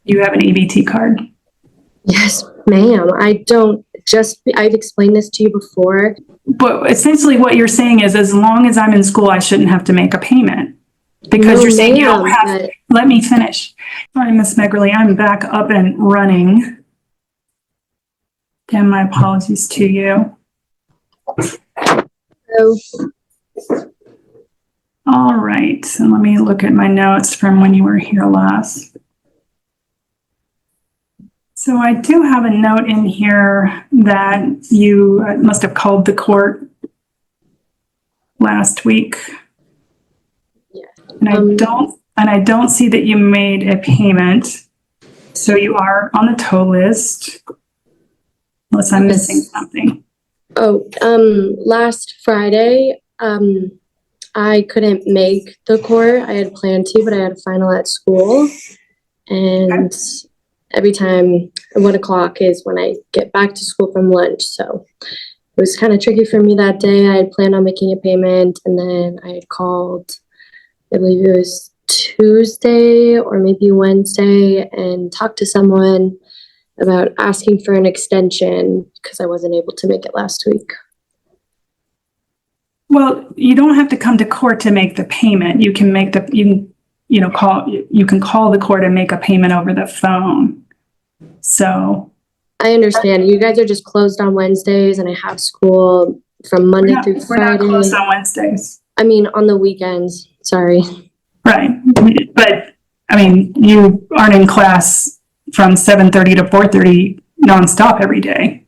You have an EBT card? Yes, ma'am. I've explained this to you before. But essentially what you're saying is, as long as I'm in school, I shouldn't have to make a payment. Because you're saying you don't have, let me finish. All right, Ms. Megerly, I'm back up and running. Again, my apologies to you. So, all right, and let me look at my notes from when you were here last. So I do have a note in here that you must have called the court last week. yeah. And I don't see that you made a payment. So you are on the tow list, unless I'm missing something. Oh, last Friday, I couldn't make the court. I had planned to, but I had a final at school. And every time 1 o'clock is when I get back to school from lunch. So it was kind of tricky for me that day. I had planned on making a payment, and then I had called, I believe it was Tuesday or maybe Wednesday, and talked to someone about asking for an extension because I wasn't able to make it last week. Well, you don't have to come to court to make the payment. You can make the, you can call the court and make a payment over the phone. So I understand. You guys are just closed on Wednesdays, and I have school from Monday through Friday. We're not closed on Wednesdays. I mean, on the weekends. Sorry. Right. But, I mean, you aren't in class from 7:30 to 4:30 nonstop every day,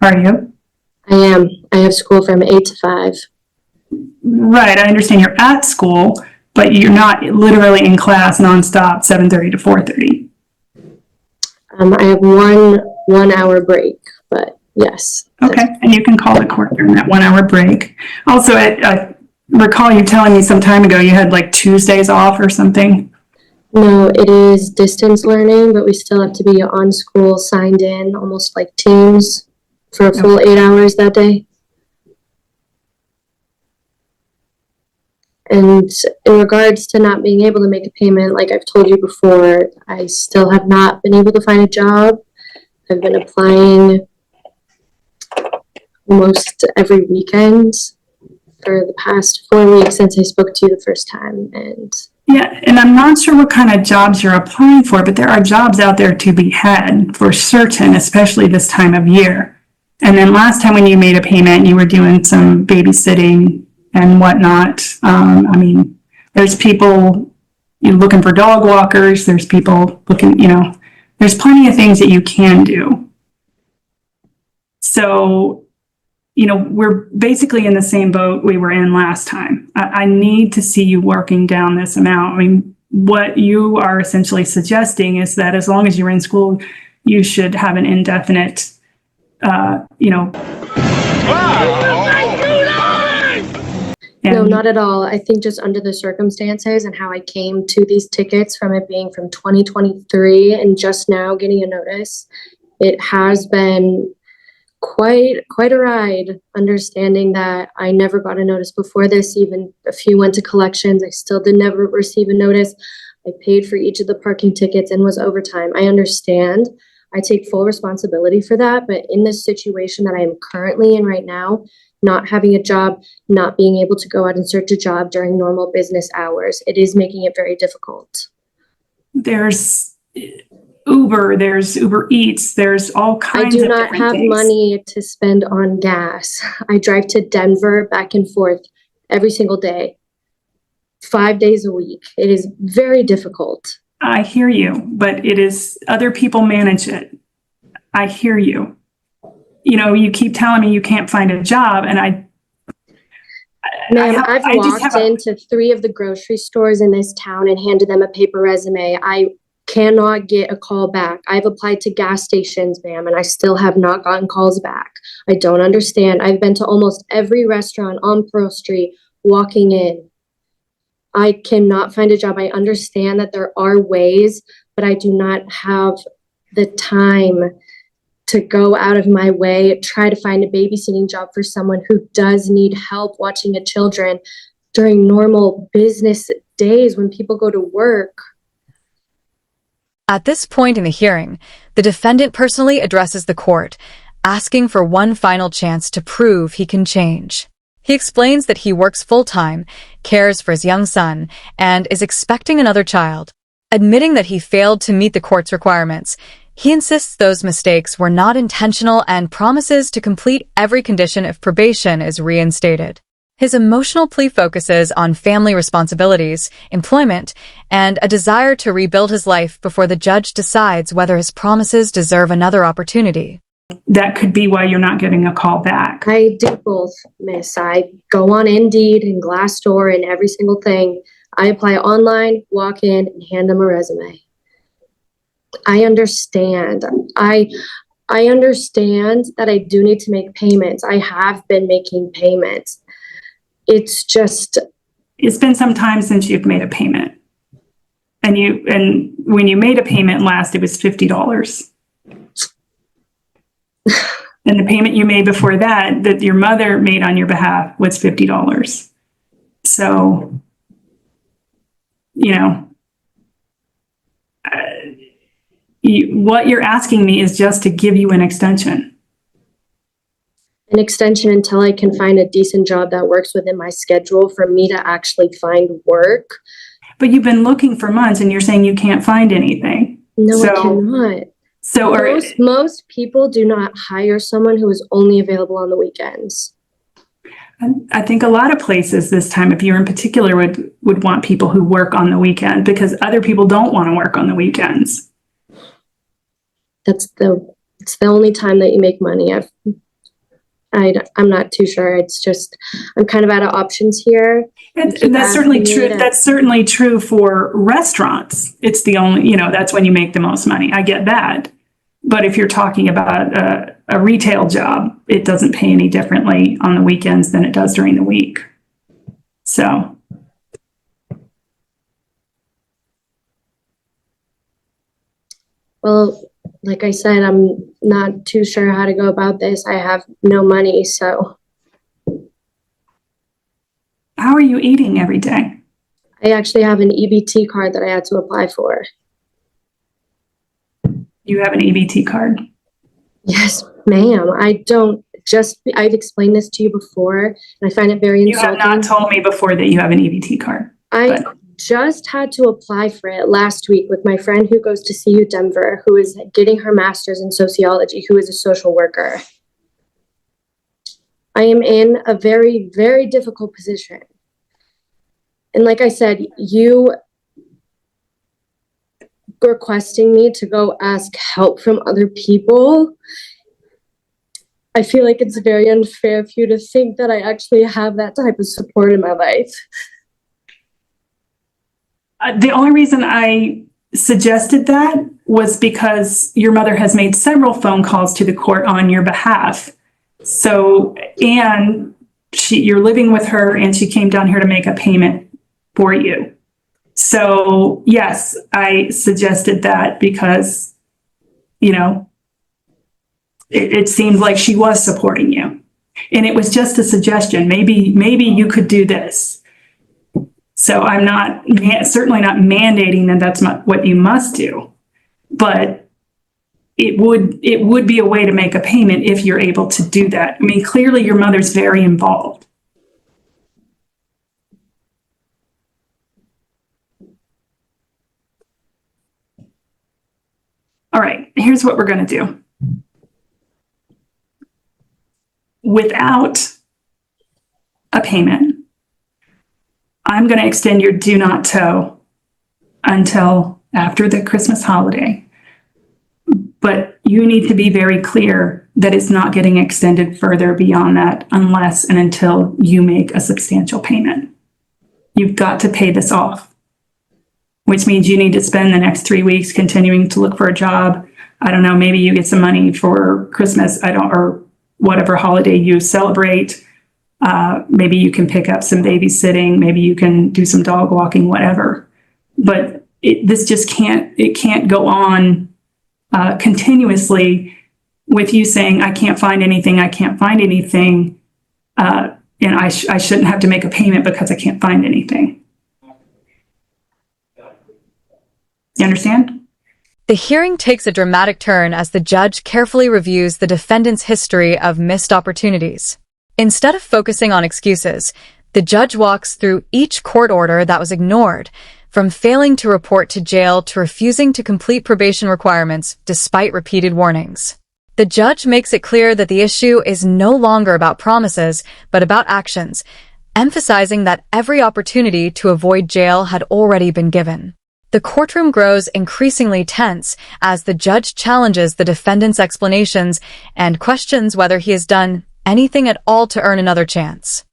are you? I am. I have school from 8 to 5. Right. I understand you're at school, but you're not literally in class nonstop 7:30 to 4:30. I have one hour break, but yes. Okay. And you can call the court during that 1 hour break. Also, I recall you telling me some time ago you had like Tuesdays off or something. No, it is distance learning, but we still have to be on school signed in, almost like Teams, for a full 8 hours that day. And in regards to not being able to make a payment, like I've told you before, I still have not been able to find a job. I've been applying almost every weekend for the past 4 weeks since I spoke to you the first time. And yeah, and I'm not sure what kind of jobs you're applying for, but there are jobs out there to be had for certain, especially this time of year. And then last time when you made a payment, you were doing some babysitting and whatnot. I mean, there's people looking for dog walkers. There's people looking, there's plenty of things that you can do. So, we're basically in the same boat we were in last time. I need to see you working down this amount. I mean, what you are essentially suggesting is that as long as you're in school, you should have an indefinite, No, not at all. I think just under the circumstances and how I came to these tickets from it being from 2023 and just now getting a notice, it has been quite a ride, understanding that I never got a notice before this. Even a few went to collections. I still did never receive a notice. I paid for each of the parking tickets and was overtime. I understand. I take full responsibility for that. But in this situation that I am currently in right now, not having a job, not being able to go out and search a job during normal business hours, it is making it very difficult. There's Uber, there's Uber Eats, there's all kinds of different things. I do not have money to spend on gas. I drive to Denver back and forth every single day, 5 days a week. It is very difficult. I hear you, but it is, other people manage it. I hear you. You keep telling me you can't find a job, and I've walked into 3 of the grocery stores in this town and handed them a paper resume. I cannot get a call back. I've applied to gas stations, ma'am, and I still have not gotten calls back. I don't understand. I've been to almost every restaurant on Pearl Street walking in. I cannot find a job. I understand that there are ways, but I do not have the time to go out of my way, try to find a babysitting job for someone who does need help watching a children during normal business days when people go to work. At this point in the hearing, the defendant personally addresses the court, asking for one final chance to prove he can change. He explains that he works full-time, cares for his young son, and is expecting another child. Admitting that he failed to meet the court's requirements, he insists those mistakes were not intentional and promises to complete every condition if probation is reinstated. His emotional plea focuses on family responsibilities, employment, and a desire to rebuild his life before the judge decides whether his promises deserve another opportunity. That could be why you're not getting a call back. I do both, miss. I go on Indeed and Glassdoor and every single thing. I apply online, walk in, and hand them a resume. I understand. I understand that I do need to make payments. I have been making payments. It's been some time since you've made a payment. And when you made a payment last, it was $50. And the payment you made before that your mother made on your behalf was $50. So, what you're asking me is just to give you an extension. An extension until I can find a decent job that works within my schedule for me to actually find work. But you've been looking for months and you're saying you can't find anything. No, I cannot. So most people do not hire someone who is only available on the weekends. I think a lot of places this time of year in particular would want people who work on the weekend because other people don't want to work on the weekends. It's the only time that you make money. I'm not too sure. It's just, I'm kind of out of options here. And that's certainly true. That's certainly true for restaurants. It's the only, that's when you make the most money. I get that. But if you're talking about a retail job, it doesn't pay any differently on the weekends than it does during the week. So. Well, like I said, I'm not too sure how to go about this. I have no money, so. How are you eating every day? I actually have an EBT card that I had to apply for. You have an EBT card? Yes, ma'am. I've explained this to you before, and I find it very insulting. You have not told me before that you have an EBT card. I just had to apply for it last week with my friend who goes to CU Denver, who is getting her master's in sociology, who is a social worker. I am in a very, very difficult position. And like I said, you requesting me to go ask help from other people, I feel like it's very unfair for you to think that I actually have that type of support in my life. The only reason I suggested that was because your mother has made several phone calls to the court on your behalf. So, and you're living with her and she came down here to make a payment for you. So yes, I suggested that because, it seemed like she was supporting you. And it was just a suggestion. Maybe you could do this. So I'm certainly not mandating that that's what you must do, but it would be a way to make a payment if you're able to do that. I mean, clearly your mother's very involved. All right, here's what we're going to do. Without a payment, I'm going to extend your do not tow until after the Christmas holiday. But you need to be very clear that it's not getting extended further beyond that unless and until you make a substantial payment. You've got to pay this off, which means you need to spend the next 3 weeks continuing to look for a job. I don't know, maybe you get some money for Christmas, or whatever holiday you celebrate. Maybe you can pick up some babysitting, maybe you can do some dog walking, whatever. But this just can't go on continuously with you saying, I can't find anything, and I shouldn't have to make a payment because I can't find anything. You understand? The hearing takes a dramatic turn as the judge carefully reviews the defendant's history of missed opportunities. Instead of focusing on excuses, the judge walks through each court order that was ignored, from failing to report to jail to refusing to complete probation requirements despite repeated warnings. The judge makes it clear that the issue is no longer about promises, but about actions, emphasizing that every opportunity to avoid jail had already been given. The courtroom grows increasingly tense as the judge challenges the defendant's explanations and questions whether he has done anything at all to earn another chance.